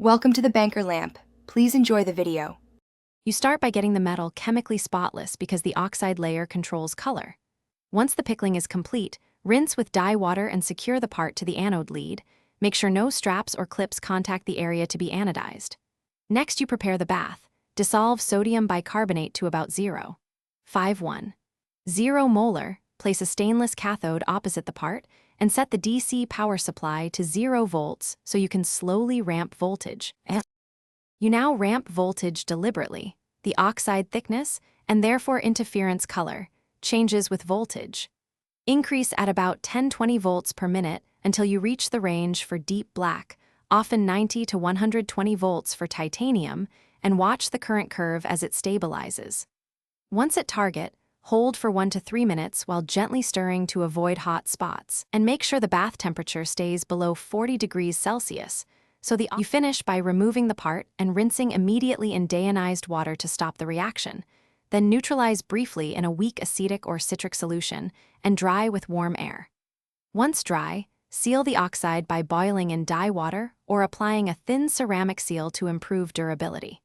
Welcome to the banker lamp. Please enjoy the video. You start by getting the metal chemically spotless because the oxide layer controls color. Once the pickling is complete, rinse with dye water and secure the part to the anode lead. Make sure no straps or clips contact the area to be anodized. Next, you prepare the bath. Dissolve sodium bicarbonate to about 0.51. 0 molar, place a stainless cathode opposite the part, and set the DC power supply to 0 volts so you can slowly ramp voltage. You now ramp voltage deliberately. The oxide thickness, and therefore interference color, changes with voltage. Increase at about 10-20 volts per minute until you reach the range for deep black, often 90 to 120 volts for titanium, and watch the current curve as it stabilizes. Once at target, hold for 1 to 3 minutes while gently stirring to avoid hot spots, and make sure the bath temperature stays below 40 degrees Celsius. You finish by removing the part and rinsing immediately in deionized water to stop the reaction. Then neutralize briefly in a weak acetic or citric solution and dry with warm air. Once dry, seal the oxide by boiling in dye water or applying a thin ceramic seal to improve durability.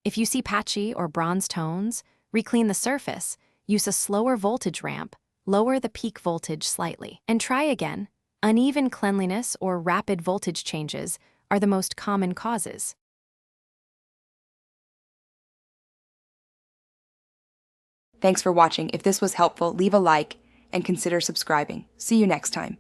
If you see patchy or bronze tones, reclean the surface, use a slower voltage ramp, lower the peak voltage slightly, and try again. Uneven cleanliness or rapid voltage changes are the most common causes. Thanks for watching. If this was helpful, leave a like and consider subscribing. See you next time.